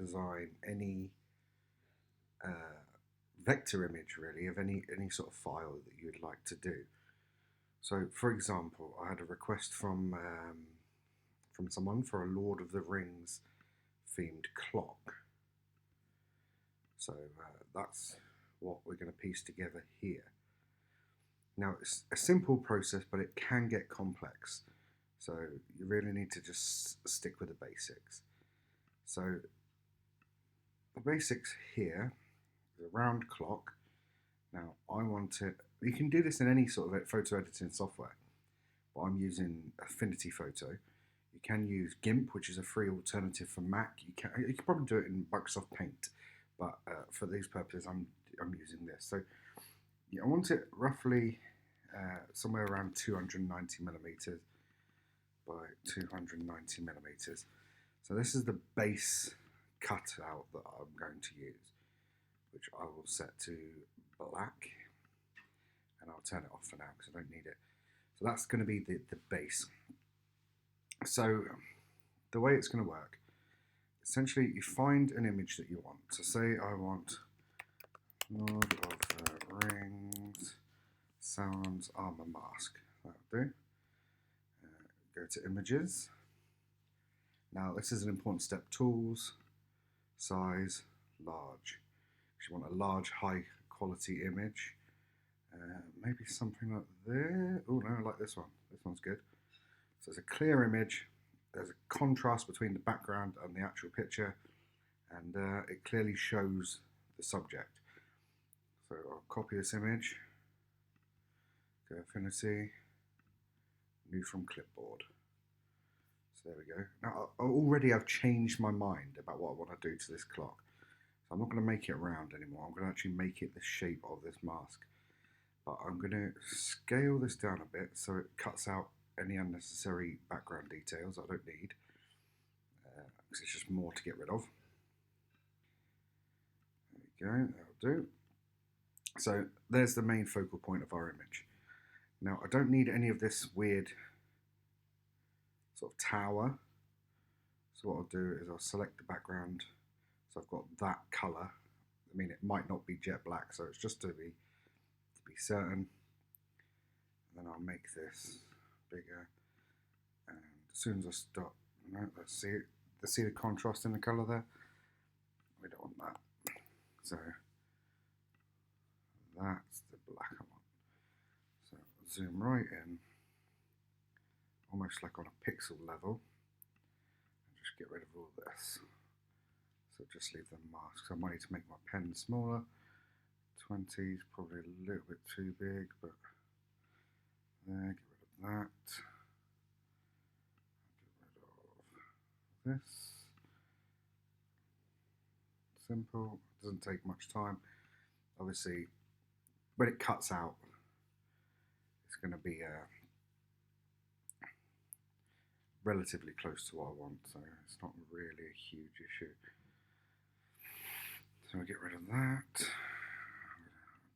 design any vector image really of any sort of file that you'd like to do. So, for example, I had a request from someone for a Lord of the Rings themed clock. So that's what we're going to piece together here. Now, it's a simple process, but it can get complex. So you really need to just stick with the basics. So the basics here is a round clock. Now I want it, you can do this in any sort of photo editing software, but I'm using Affinity Photo. You can use GIMP, which is a free alternative for Mac. You can probably do it in Microsoft Paint, but for these purposes, I'm using this. So yeah, I want it roughly somewhere around 290 millimeters by 290 millimeters. So this is the base cutout that I'm going to use, which I will set to black, and I'll turn it off for now because I don't need it. So that's going to be the base. So the way it's going to work, essentially you find an image that you want. So say I want Lord of the Rings Sauron's armor mask. That'll do. Go to images. Now this is an important step. Tools, size, large. You want a large, high quality image. Maybe something like this. Oh no, I like this one. This one's good. So it's a clear image. There's a contrast between the background and the actual picture, and it clearly shows the subject. So I'll copy this image, go Affinity, new from clipboard. So there we go. Now already I've changed my mind about what I want to do to this clock. So I'm not going to make it round anymore. I'm going to actually make it the shape of this mask. But I'm going to scale this down a bit so it cuts out any unnecessary background details I don't need, because it's just more to get rid of. There we go, that'll do. So there's the main focal point of our image. Now I don't need any of this weird sort of tower. So what I'll do is I'll select the background. So I've got that colour. I mean, it might not be jet black, so it's just to be certain. And then I'll make this bigger. And as soon as I stop, no, let's see it. Let's see the contrast in the colour there. We don't want that. So that's the black I want. So zoom right in, almost like on a pixel level, and just get rid of all this. So just leave the masks. I might need to make my pen smaller. 20 is probably a little bit too big, but there, get rid of that. Get rid of this. Simple, doesn't take much time. Obviously, when it cuts out, it's going to be relatively close to what I want, so it's not really a huge issue. So we get rid of that.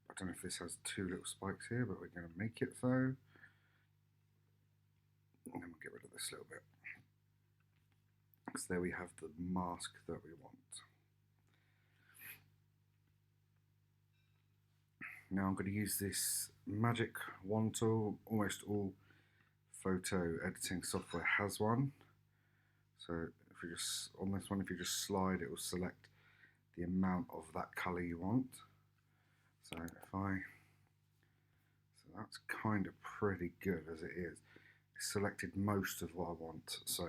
I don't know if this has two little spikes here, but we're going to make it so. And then we'll get rid of this little bit. So there we have the mask that we want. Now I'm going to use this magic wand tool. Almost all photo editing software has one. So if you just, on this one, if you just slide, it will select the amount of that colour you want. So so that's kind of pretty good as it is. It's selected most of what I want. So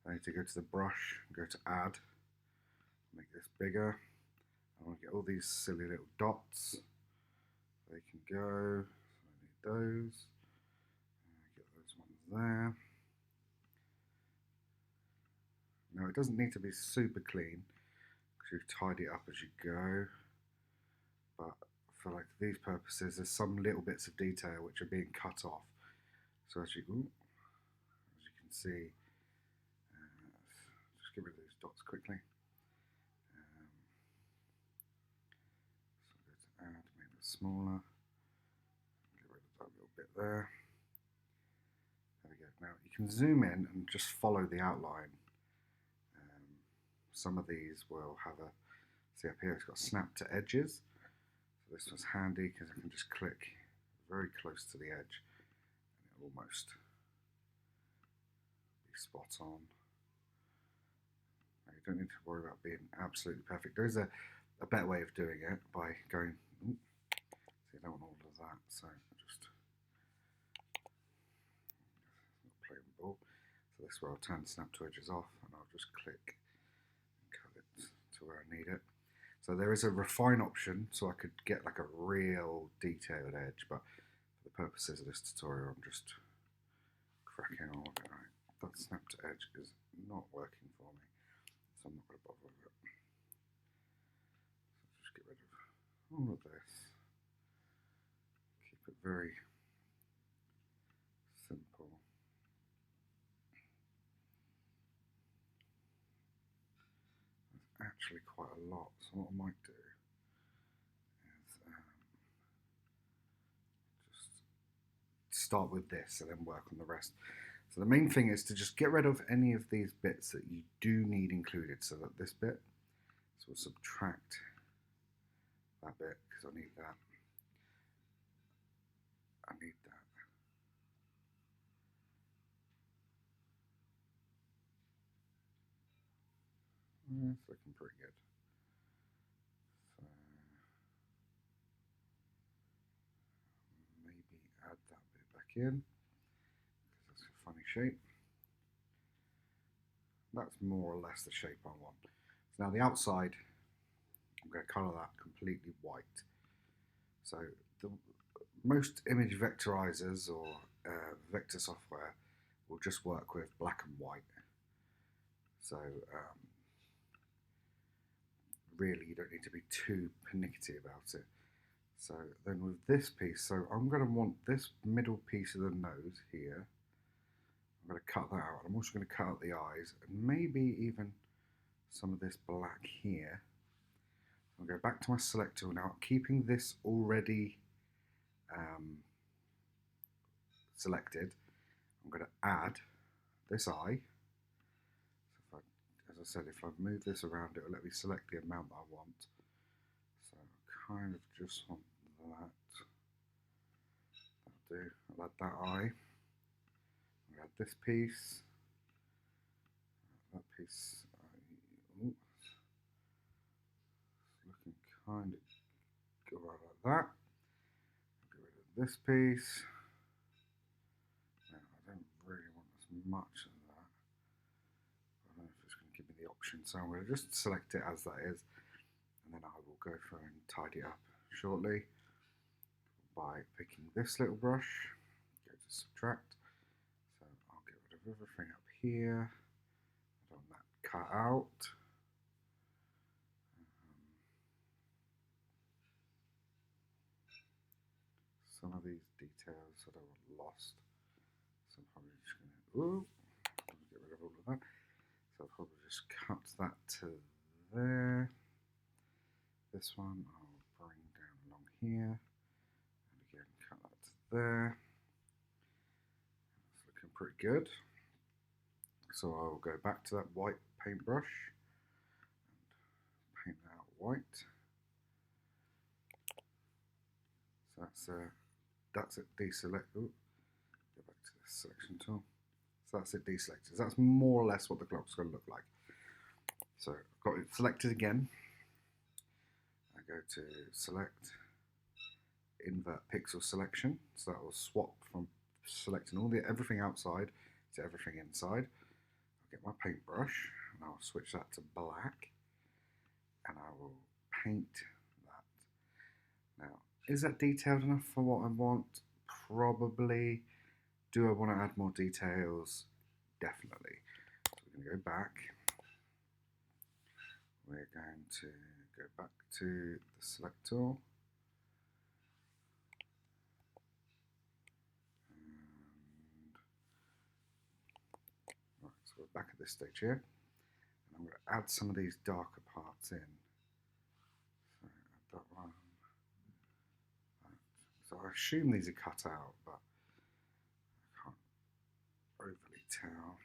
I need to go to the brush, go to add, make this bigger. I want to get all these silly little dots. They can go. So I need those. Get those ones there. Now it doesn't need to be super clean because you tidy it up as you go. But for like these purposes, there's some little bits of detail which are being cut off. So as you can see, just get rid of those dots quickly. So go to add, make it smaller. Get rid of that little bit there. There we go. Now you can zoom in and just follow the outline. some of these will have a, see up here, it's got snap to edges. So this was handy because I can just click very close to the edge and it'll almost be spot on. Now, you don't need to worry about being absolutely perfect. There is a better way of doing it by going, ooh, see, I don't want all of that, so just not playing ball. So this is where I'll turn snap to edges off and I'll just click and cut it to where I need it. So there is a refine option, so I could get like a real detailed edge, but for the purposes of this tutorial, I'm just cracking on with it. Right, that snap to edge is not working for me, so I'm not going to bother with it. So just get rid of all of this. Keep it very simple. There's actually quite a lot, so what I might do is just start with this and then work on the rest. So the main thing is to just get rid of any of these bits that you do need included. So that this bit, so we'll subtract that bit because I need that. I need that. It's looking pretty good. So maybe add that bit back in because it's a funny shape. That's more or less the shape I want. So now the outside, I'm going to colour that completely white. So most image vectorizers or vector software will just work with black and white. So really you don't need to be too pernickety about it. So then with this piece, so I'm going to want this middle piece of the nose here. I'm going to cut that out. I'm also going to cut out the eyes and maybe even some of this black here. I'll go back to my select tool now, keeping this already selected. I'm going to add this eye. So if I, as I said, if I move this around, it will let me select the amount that I want. So I kind of just want that. That'll do. I'll add that eye. I'll add this piece. That piece. Ooh, it's looking kind of good like that. Get rid of this piece. Now, I don't really want as much of that. I don't know if it's going to give me the option, so I'm going to just select it as that is, and then I will go through and tidy it up shortly by picking this little brush, go to subtract. So I'll get rid of everything up here. I don't want that cut out. Some of these details I don't want lost, so I'm probably just going to get rid of all of that. So I'll probably just cut that to there. This one I'll bring down along here, and again cut that to there. It's looking pretty good. So I'll go back to that white paintbrush and paint that out white. So that's it deselect. Ooh, go back to the selection tool. So that's it deselected. That's more or less what the clock's going to look like. So I've got it selected again. I go to select, invert pixel selection. So that will swap from selecting everything outside to everything inside. I'll get my paintbrush and I'll switch that to black and I will paint that. Now, is that detailed enough for what I want? Probably. Do I want to add more details? Definitely. So we're going to go back. We're going to go back to the select tool. Right, so we're back at this stage here. And I'm going to add some of these darker parts in. So add that one. So I assume these are cut out, but I can't overly tell.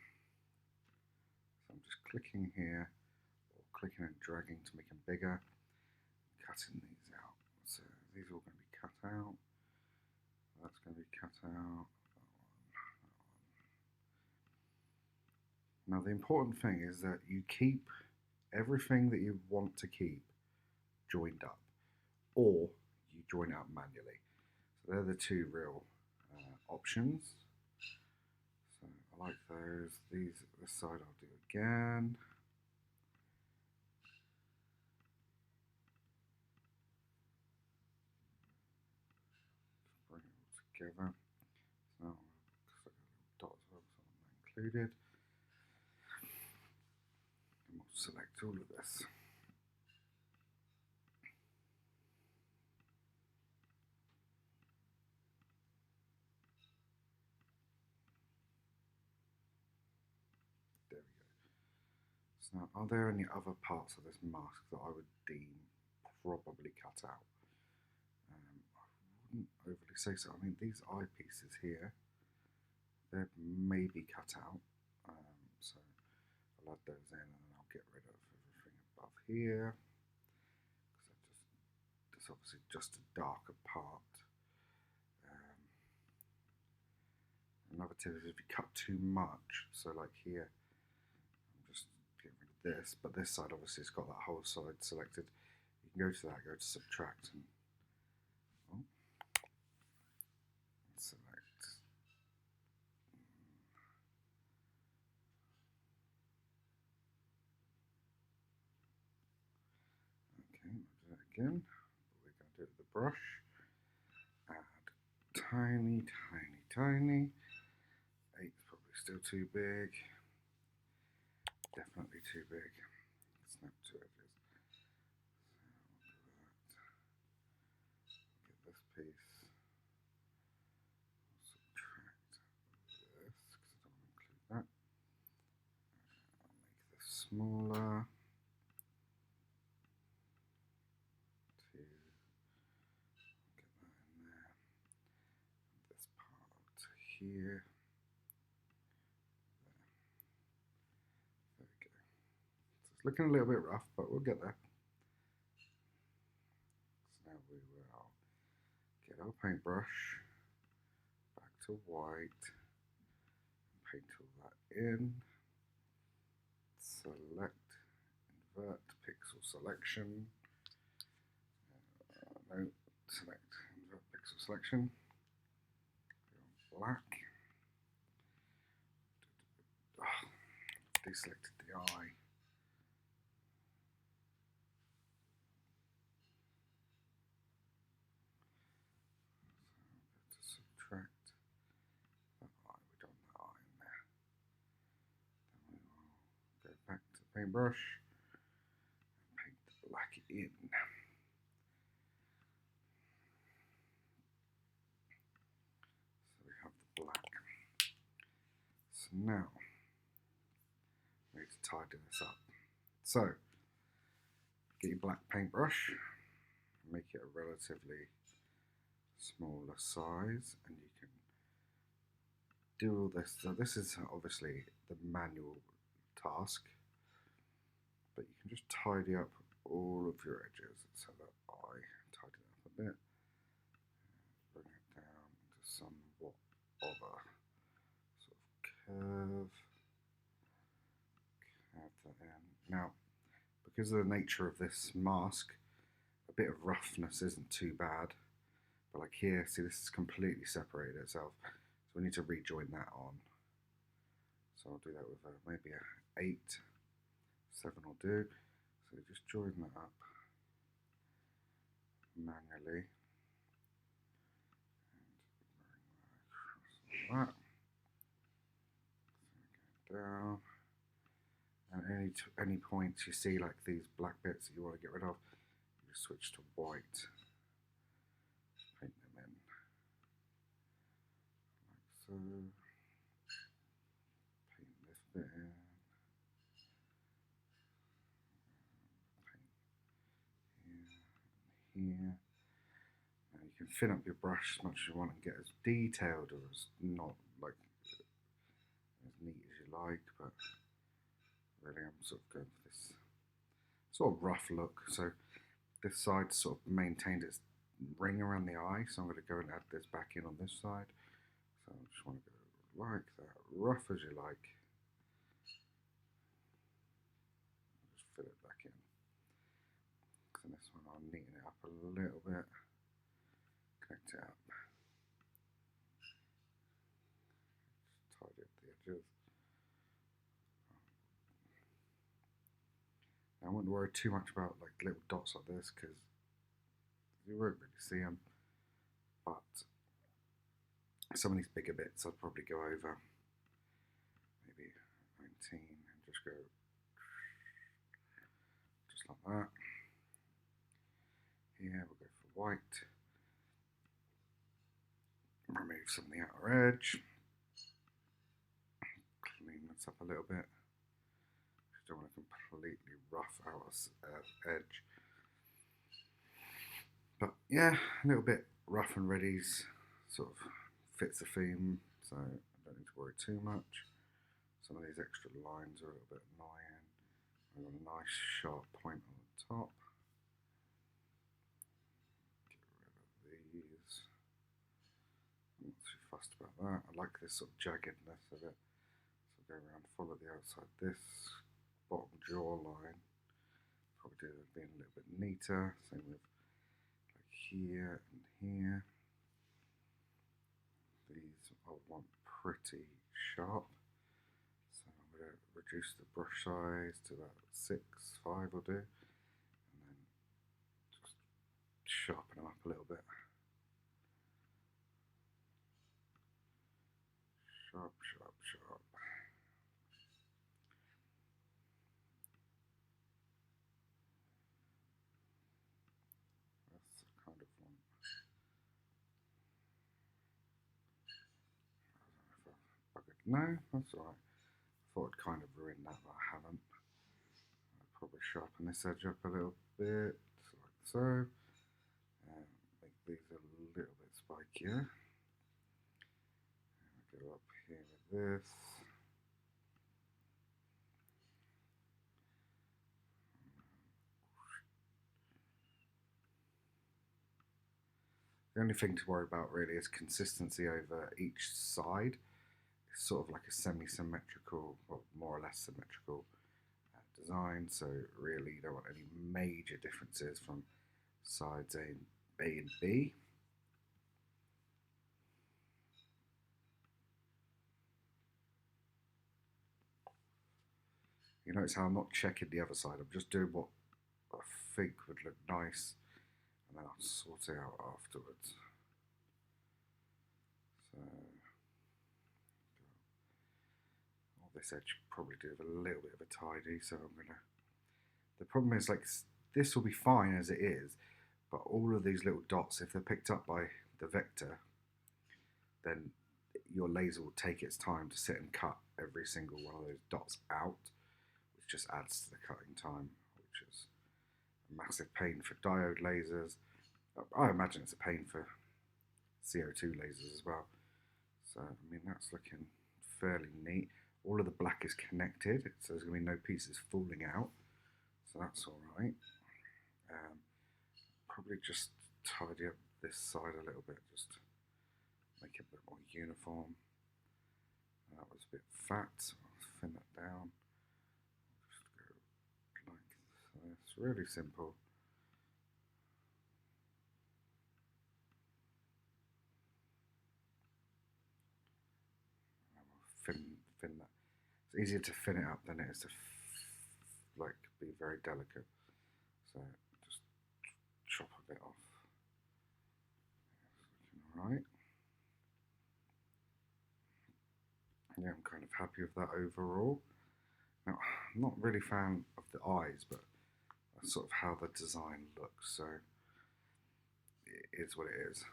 So I'm just clicking here, or clicking and dragging to make them bigger, cutting these out. So these are all going to be cut out. That's going to be cut out. Now the important thing is that you keep everything that you want to keep joined up, or you join it up manually. So they're the two real options. So I like those. This side I'll do again. Bring it all together. So looks like a little dot as well, so I'm included. And we'll select all of this. There we go. So now, are there any other parts of this mask that I would deem probably cut out? I wouldn't overly say so. I mean, these eyepieces here, they're maybe cut out. So I'll add those in, and then I'll get rid of everything above here, because that's obviously just a darker part. Another tip is if you cut too much, so like here, I'm just getting rid of this, but this side obviously has got that whole side selected. You can go to that, go to subtract, and select. Okay, I'll do that again. But we're going to do it with the brush. Add tiny, tiny, tiny. 8's probably still too big. Definitely too big. Snap two edges. So we'll do that. Get this piece. I'll subtract this because I don't want to include that. I'll make this smaller. Get that in there. And this part here. There we go. So it's looking a little bit rough, but we'll get there. So now we will get our paintbrush back to white, paint all that in, select, invert pixel selection, no, select, invert pixel selection, black, deselected the eye. Subtract that eye, we don't want that eye in there. Then we will go back to the paintbrush and paint the black in. So we have the black. So now we need to tidy this up. So get your black paintbrush, make it a relatively smaller size, and you can do all this. So this is obviously the manual task, but you can just tidy up all of your edges so that I tidy it up a bit, bring it down to somewhat of a sort of curve that in. Now, because of the nature of this mask, a bit of roughness isn't too bad. But like here, see, this is completely separated itself. So we need to rejoin that on. So I'll do that with maybe a 8, 7 will do. So just join that up manually. And bring that across like that. So down. And any points you see like these black bits that you want to get rid of, you just switch to white. Paint them in like so. Paint this bit in. Paint here. Now you can fill up your brush as much as you want and get as detailed or as not like as neat as you like, but really I'm sort of going for this sort of rough look. So this side sort of maintained its ring around the eye, so I'm going to go and add this back in on this side. So I just want to go like that, rough as you like. Just fill it back in. So this one I'll neaten it up a little bit, connect it up, just tidy up the edges. Now I wouldn't worry too much about like little dots like this because you won't really see them, but some of these bigger bits I'd probably go over, maybe 19, and just go just like that. Here we'll go for white, remove some of the outer edge, clean this up a little bit. Just don't want to completely rough outer edge. But yeah, a little bit rough and ready's sort of fits the theme, so I don't need to worry too much. Some of these extra lines are a little bit annoying. I've got a nice sharp point on the top. Get rid of these. I'm not too fussed about that. I like this sort of jaggedness of it. So go around, follow the outside this bottom jawline. Probably do it being a little bit neater. Same with like here and here. These I want pretty sharp. So I'm going to reduce the brush size to about 6, 5 will do. And then just sharpen them up a little bit. Sharp, sharp, sharp. That's the kind of one. I don't know if I've buggered. No, that's alright. I thought I'd kind of ruin that, but I haven't. I'll probably sharpen this edge up a little bit, like so. And make these a little bit spikier. And go up here with this. The only thing to worry about really is consistency over each side. It's sort of like a semi-symmetrical, or more or less symmetrical design, so really you don't want any major differences from sides A and B. You notice how I'm not checking the other side, I'm just doing what I think would look nice, and then I'll sort it out afterwards. So all this edge probably do a little bit of a tidy, so I'm gonna. The problem is like this will be fine as it is, but all of these little dots, if they're picked up by the vector, then your laser will take its time to sit and cut every single one of those dots out, which just adds to the cutting time, which is a massive pain for diode lasers. I imagine it's a pain for CO2 lasers as well. So, I mean, that's looking fairly neat. All of the black is connected, so there's going to be no pieces falling out. So that's all right. Probably just tidy up this side a little bit, just make it a bit more uniform. That was a bit fat, so I'll thin that down. Just go like this, really simple. And we'll thin that. It's easier to thin it up than it is to like be very delicate. So just chop a bit off. It's looking alright. Yeah, I'm kind of happy with that overall. Now, I'm not really a fan of the eyes, but that's sort of how the design looks, so it is what it is.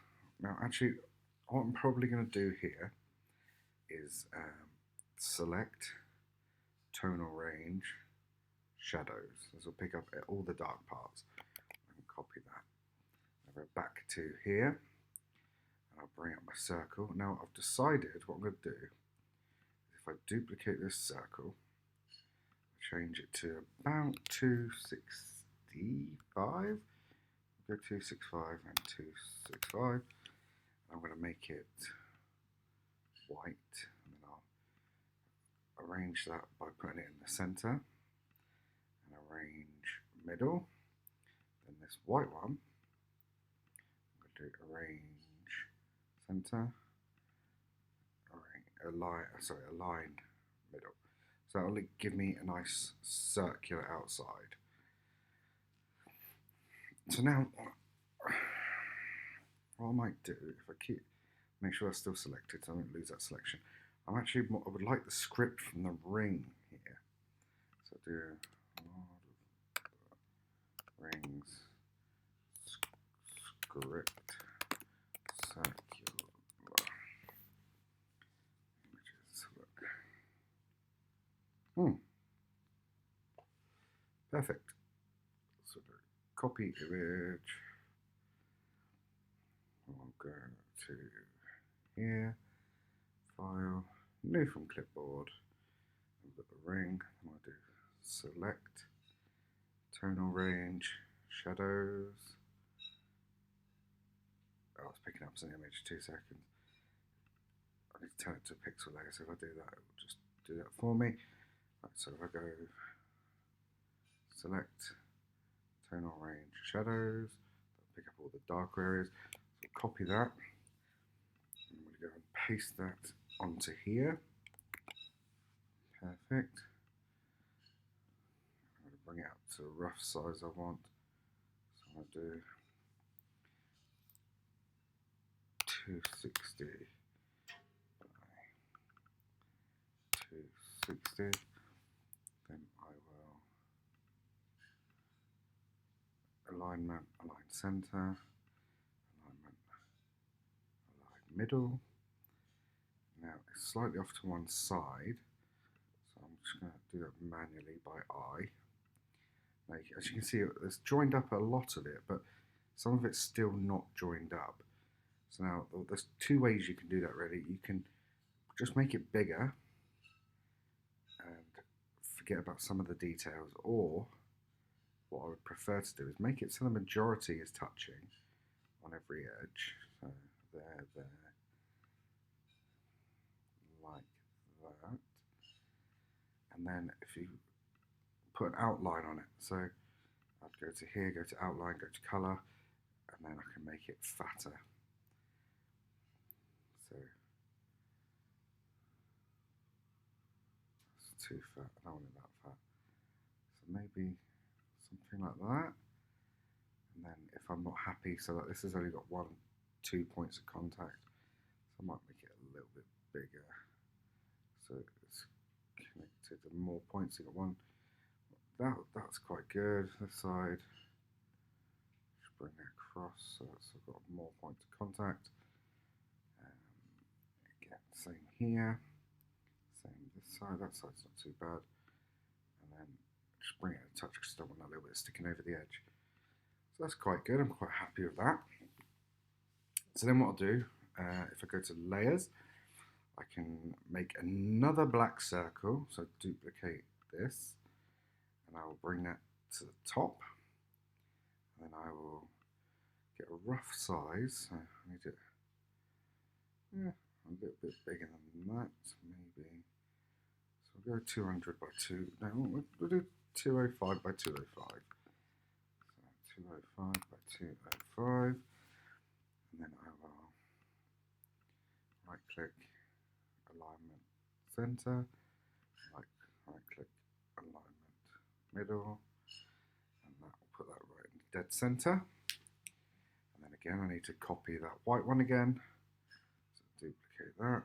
Now, actually, what I'm probably going to do here is select tonal range, shadows. This will pick up all the dark parts. I can copy that. I'll go back to here, and I'll bring up my circle. Now, I've decided what I'm going to do. If I duplicate this circle, change it to about 265. Go 265 and 265. I'm going to make it white, and then I'll arrange that by putting it in the center and arrange middle. Then this white one, I'm going to do arrange center, align middle. So that'll give me a nice circular outside. So now, what I might do, if I make sure that's still selected so I don't lose that selection, I would like the script from the ring here. So do rings script circular images. Perfect. So copy image. I'll go to here, file, new from clipboard, and put the ring. I'll do select, tonal range, shadows. Oh, it's picking up some image, 2 seconds. I need to turn it to pixel layer, so if I do that, it will just do that for me. Right, so if I go select, tonal range, shadows, that'll pick up all the darker areas. So copy that. I'm going to go and paste that onto here. Perfect. I'm going to bring it up to the rough size I want. So I'm going to do 260 by 260. Then I will alignment, align center, alignment, align middle. Now it's slightly off to one side, so I'm just going to do that manually by eye. Now, as you can see, it's joined up a lot of it, but some of it's still not joined up. So now there's 2 ways you can do that really. You can just make it bigger and forget about some of the details, or what I would prefer to do is make it so the majority is touching on every edge. So there, like that. And then if you put an outline on it, so I'd go to here, go to outline, go to color, and then I can make it fatter. So it's too fat, I don't want it that fat. So maybe something like that. And then if I'm not happy, so that this has only got 2 points of contact, so I might make it a little bit bigger. So it's connected to more points. You got one. That's quite good. This side. Just bring it across, so it's got more points of contact. Again, same here. Same this side. That side's not too bad. And then just bring it a touch because I don't want a little bit sticking over the edge. So that's quite good. I'm quite happy with that. So then what I'll do, if I go to layers, I can make another black circle. So duplicate this, and I will bring that to the top. And then I will get a rough size. So I need it a little bit bigger than that, maybe. So we'll go 200 by 2. No, we'll do 205 by 205. So 205 by 205. And then I will right click, alignment center, right click, alignment middle, and that will put that right in the dead center. And then again, I need to copy that white one again. So duplicate that,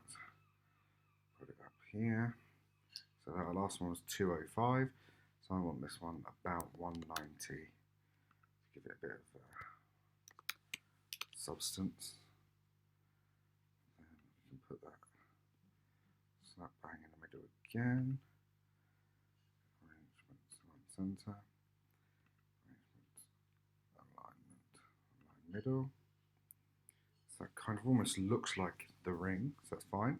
put it up here. So that last one was 205. So I want this one about 190 to give it a bit of substance. And you can put that slap bang in the middle again. Arrangement, align center. Arrangement, alignment, align middle. So that kind of almost looks like the ring, so that's fine.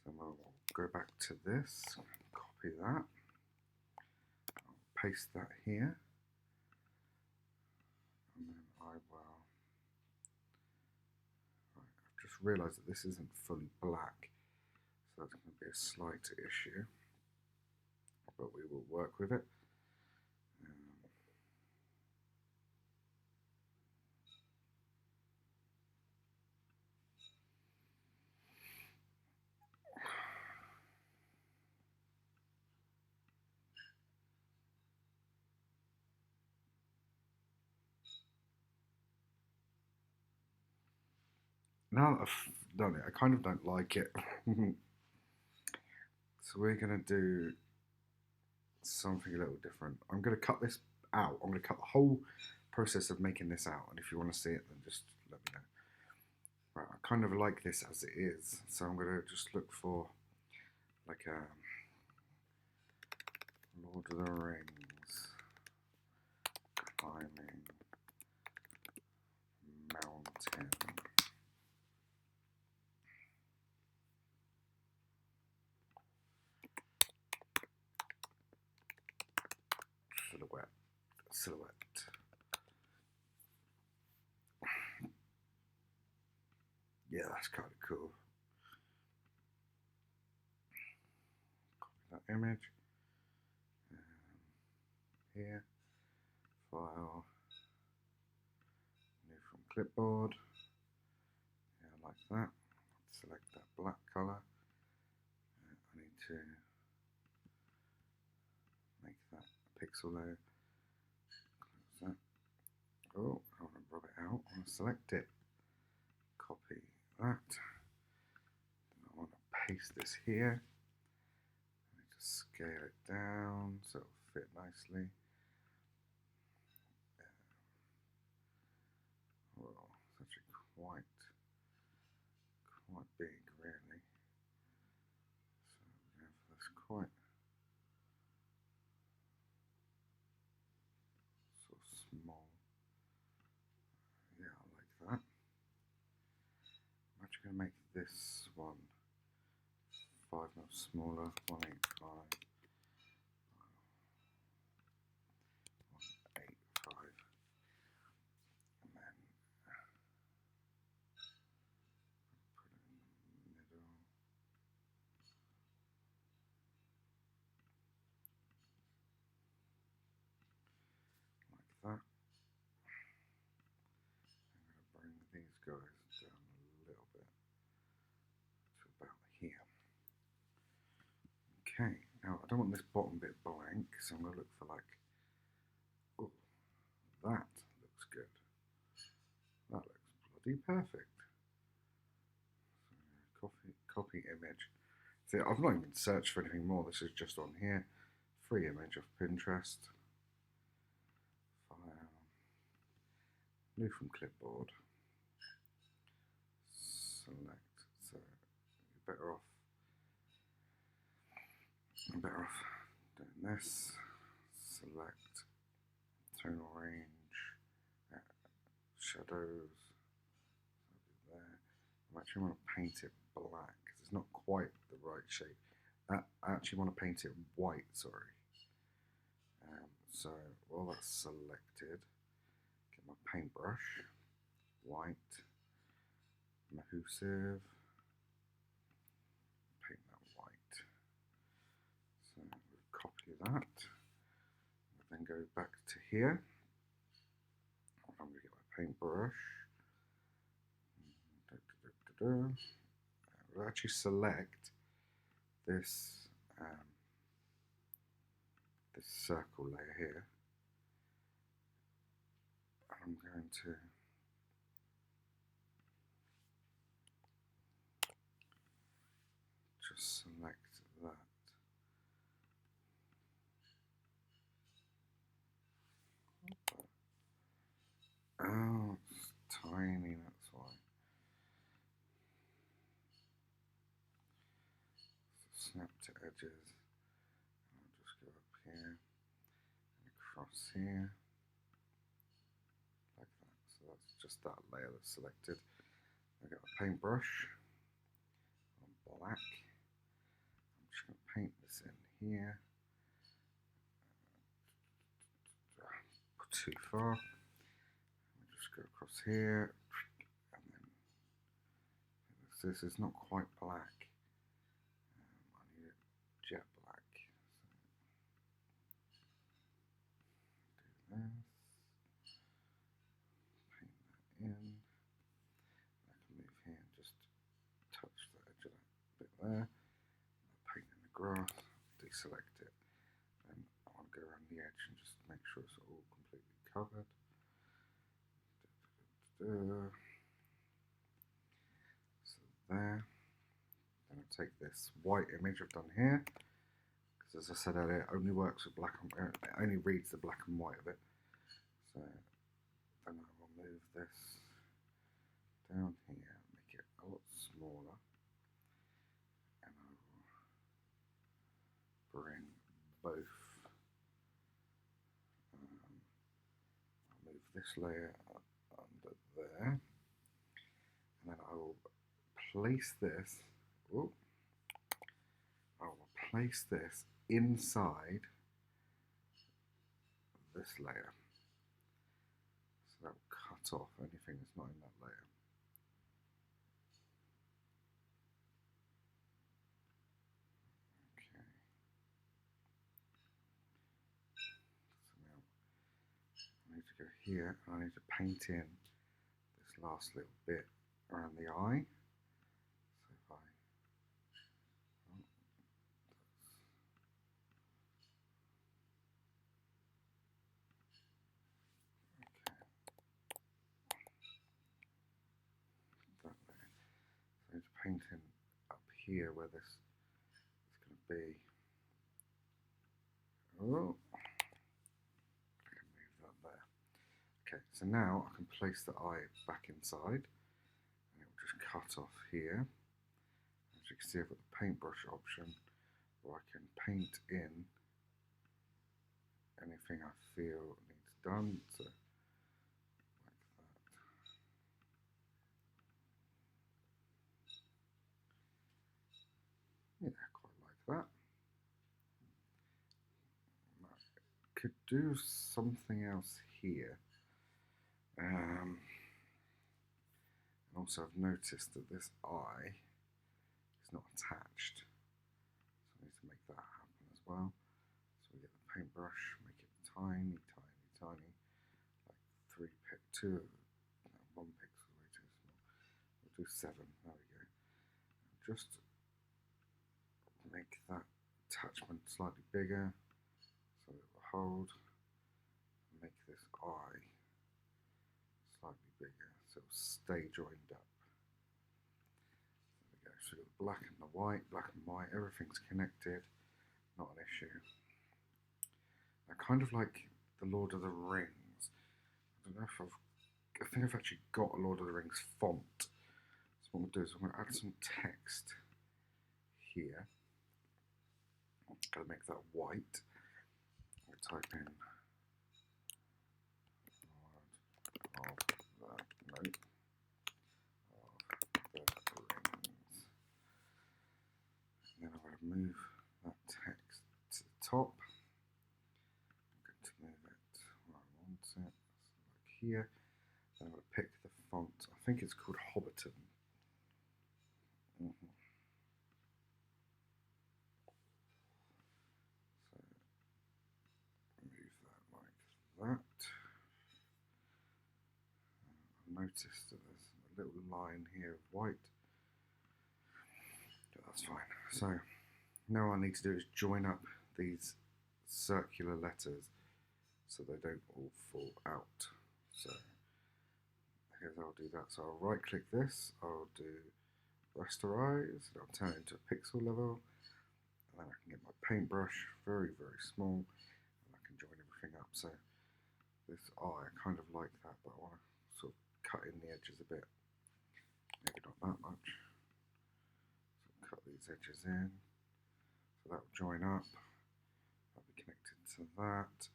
So we'll go back to this, copy that. paste that here, and then I will, right, I've just realised that this isn't fully black, so that's going to be a slight issue, but we will work with it. Now that I've done it, I kind of don't like it. So we're going to do something a little different. I'm going to cut this out. I'm going to cut the whole process of making this out. And if you want to see it, then just let me know. Right, I kind of like this as it is. So I'm going to just look for like a Lord of the Rings climbing mountain. Silhouette. Yeah, that's kind of cool. Copy that image. Here, file, new from clipboard. Yeah, like that. Select that black color. I need to make that a pixel low. Close that. Oh, I want to rub it out. I want to select it. Copy that. Then I want to paste this here. I need to scale it down so it'll fit nicely. Well, it's actually quite big, really. So that's quite sort of small. Yeah, I like that. I'm actually going to make this one 5 mil smaller, 185. 185. And then put it in the middle. Like that. I'm going to bring these guys down a little bit to about here. Okay, now I don't want this bottom bit blank, so I'm going to look for like, oh, that looks good. That looks bloody perfect. So copy image. See, I've not even searched for anything more. This is just on here. Free image of Pinterest. File. New from clipboard. Select. So you're better off. I'm better off doing this. Select tonal range. Shadows. There. I actually want to paint it black because it's not quite the right shape. I actually want to paint it white, sorry. So while that's selected, get my paintbrush, white, Mahusive, paint that white. So we'll copy that, then go back to here. I'm going to get my paintbrush. We'll actually select this this circle layer here. I'm going to just select that. Oh, it's tiny, that's why. So snap to edges. I'll just go up here and across here. Like that. So that's just that layer that's selected. I've got a paintbrush on black. I'm just going to paint this in here. too far. Just go across here, and then this is not quite black. I need it jet black. So do this, paint that in. I can move here and just touch the edge of that bit there. Paint in the grass, deselect it, and I want to go around the edge and just make sure it's all completely covered. So there. Then I'll take this white image I've done here, because as I said earlier, it only works with black and it only reads the black and white of it. So then I will move this down here, make it a lot smaller, and I will bring both. I'll move this layer under there, and then I will place this. Oh, I will place this inside this layer, so that will cut off anything that's not in that layer. Okay. So now I need to go here, and I need to paint in this last little bit around the eye. So if I that there. So I need to paint in up here where this is going to be. Oh, I can move that there. Okay, so now I can place the eye back inside, and it will just cut off here. As you can see, I've got the paintbrush option, where I can paint in anything I feel needs done. So yeah, quite like that. I could do something else here. And also I've noticed that this eye is not attached. So I need to make that happen as well. So we get the paintbrush, make it tiny, tiny, tiny. Like 1 pixel way too small. We'll do 7, there we go. Just make that attachment slightly bigger so it will hold. Make this eye slightly bigger so it will stay joined up. There we go. So we've got the black and the white, everything's connected, not an issue. I kind of like the Lord of the Rings. I don't know if I think I've actually got a Lord of the Rings font. So what I'm going to do is I'm going to add some text here. I'm going to make that white. I'm going to type in Lord of the Rings. And then I'm going to move that text to the top. I'm going to move it where I want it, so like here. Then I'm going to pick the font. I think it's called Hobbiton. So move that like that. I've noticed that there's a little line here of white. But that's fine. So now what I need to do is join up these circular letters so they don't all fall out. So here's how I'll do that. So I'll right click this, I'll do rasterize, and I'll turn it into a pixel level, and then I can get my paintbrush very, very small, and I can join everything up. So this eye, I kind of like that, but I want to sort of cut in the edges a bit, maybe not that much. So cut these edges in, so that will join up, that'll be connected to that.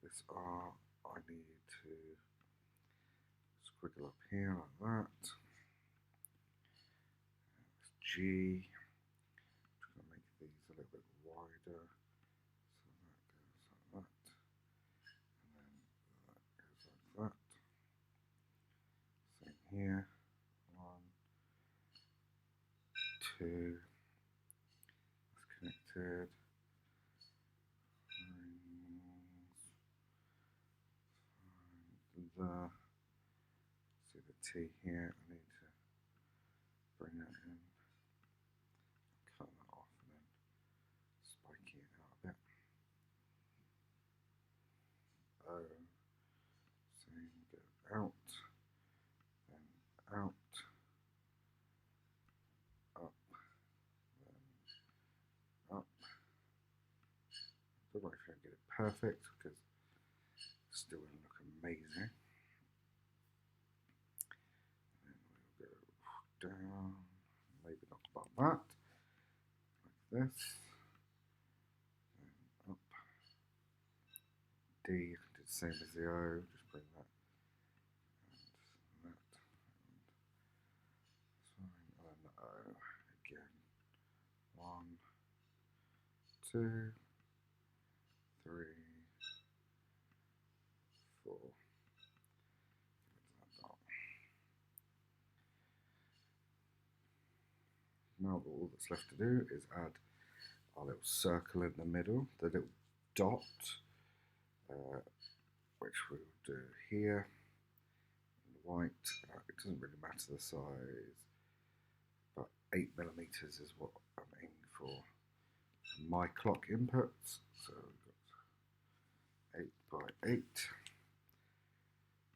This R, I need to squiggle up here like that. This G, I'm just going to make these a little bit wider, so that goes like that, and then 2. That's connected. See the T here. I need to bring that in. Cut that off and then spiky it out a bit. Same, go out, then out, up, then up. Don't make sure I get it perfect because it's still going to look amazing. And then we'll go down, maybe not about that, like this, then up. D, do the same as the O, just bring that and that, and then the O again. 1, 2, 3, 4. Now all that's left to do is add our little circle in the middle, the little dot, which we'll do here. White, it doesn't really matter the size, but 8mm is what I'm aiming for my clock inputs. So we've got 8 by 8,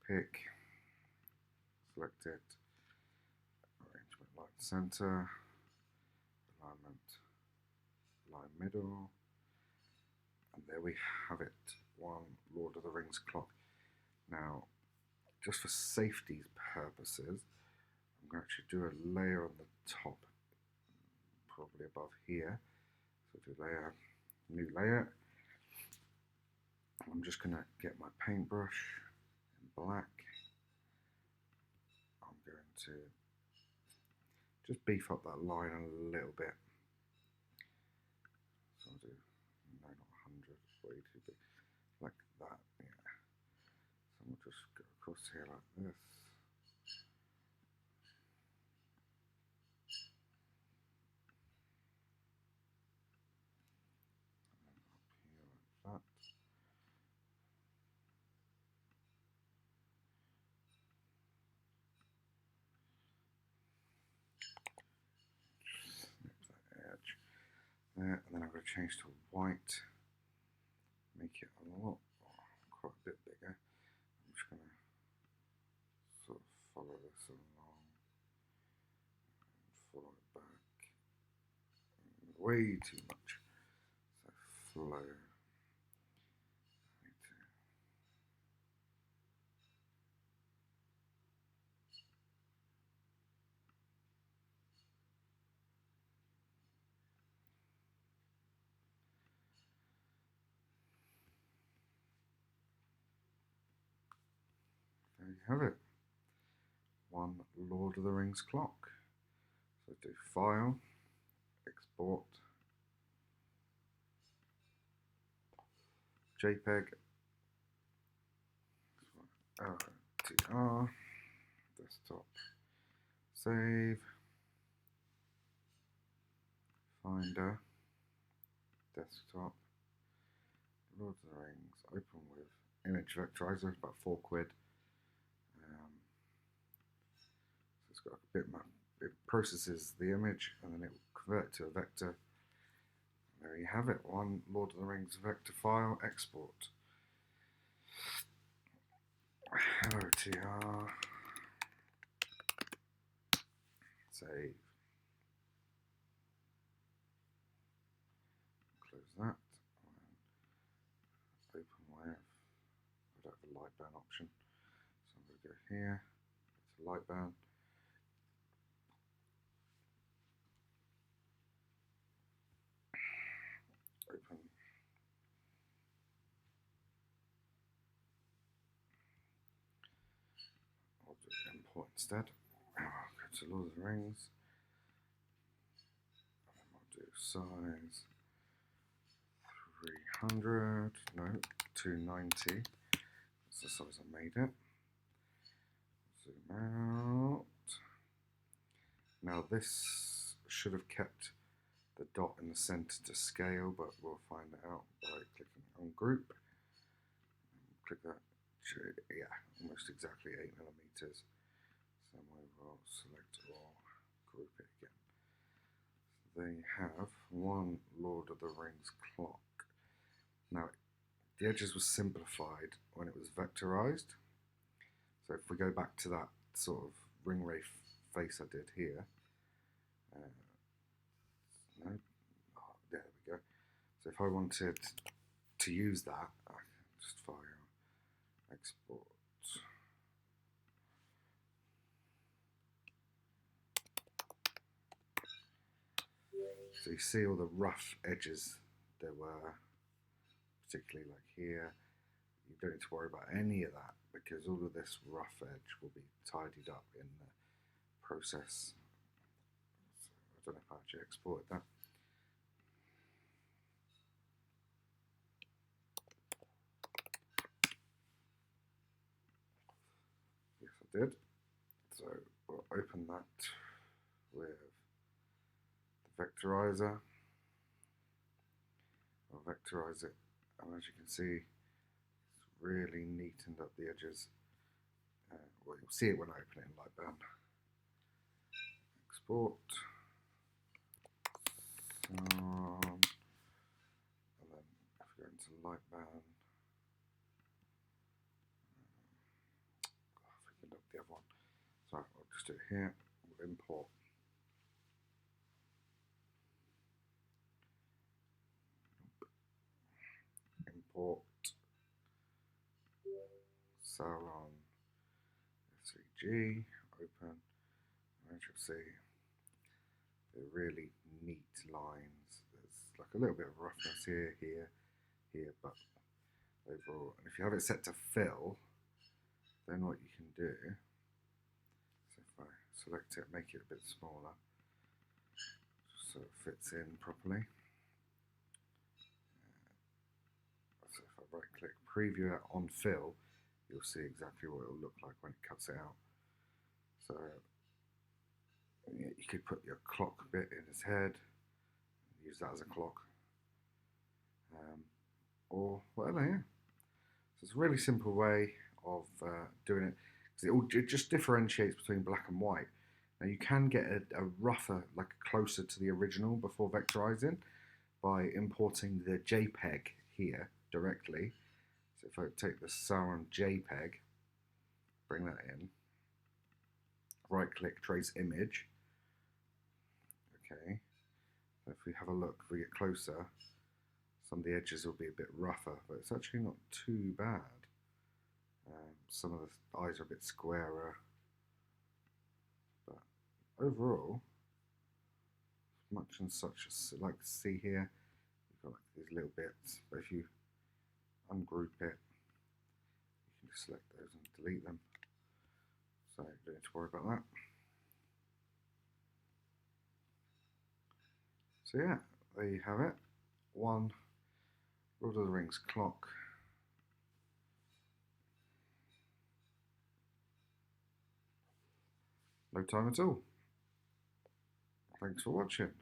pick, select it, arrangement line center, alignment line middle, and there we have it, one Lord of the Rings clock. Now, just for safety's purposes, I'm going to actually do a layer on the top, probably above here. So do layer, new layer. I'm just going to get my paintbrush in black. I'm going to just beef up that line a little bit. So I'll do, no, not 100, way too big, like that, yeah. So we'll just go across here like this. And up here like that. Snip that edge there, and then I'm going to change to white, make it a lot, quite a bit bigger. I'm just going to sort of follow this along and follow it back. Way too much. So flow. There you have it. One Lord of the Rings clock. So do File, Export, JPEG, LTR, Desktop, Save, Finder, Desktop, Lord of the Rings, open with image vectorizer, about £4. So it's got a bit more, it processes the image and then it will convert to a vector. There you have it, one Lord of the Rings vector file export. LTR, save, close that, and open with, I don't have a light burn option, so I'm going to go here, to light burn, open, I'll do import instead. I'll go to Lord of the Rings, and then I'll do size 300, no, 290, that's the size I made it. Zoom out. Now this should have kept the dot in the center to scale, but we'll find it out by clicking on group. Click that, yeah, almost exactly 8mm. So we will select all, group it again. They have one Lord of the Rings clock. Now, the edges were simplified when it was vectorized. So if we go back to that sort of ring ray face I did here, no, oh, there we go. So if I wanted to use that, I can just file, export. So you see all the rough edges there were, particularly like here. You don't need to worry about any of that because all of this rough edge will be tidied up in the process. So I don't know if I actually exported that. Yes, I did. So we'll open that with the vectorizer. I'll vectorize it, and as you can see, it's really neatened up the edges. Well, you'll see it when I open it in Lightbound. Export. And then if we go into Lightbound, I figured out the other one. So I'll just do it here. We'll import. Import Sauron SVG, open, and as you'll see, they're really neat lines. There's like a little bit of roughness here, here, but overall, and if you have it set to fill, then what you can do, so if I select it, make it a bit smaller, so it fits in properly. So if I right click, preview it on fill, you'll see exactly what it'll look like when it cuts it out. So yeah, you could put your clock bit in his head, use that as a clock, or whatever, yeah. So it's a really simple way of doing it, because it just differentiates between black and white. Now you can get a rougher, like closer to the original before vectorizing by importing the JPEG here directly. So if I take the Sauron JPEG, bring that in, right click, trace image. Okay, so if we have a look, if we get closer, some of the edges will be a bit rougher, but it's actually not too bad. Some of the eyes are a bit squarer, but overall, much and such as like to see here, you've got like these little bits, but if you ungroup it, you can just select those and delete them. So you don't need to worry about that. So yeah, there you have it. One Lord of the Rings clock. No time at all. Thanks for watching.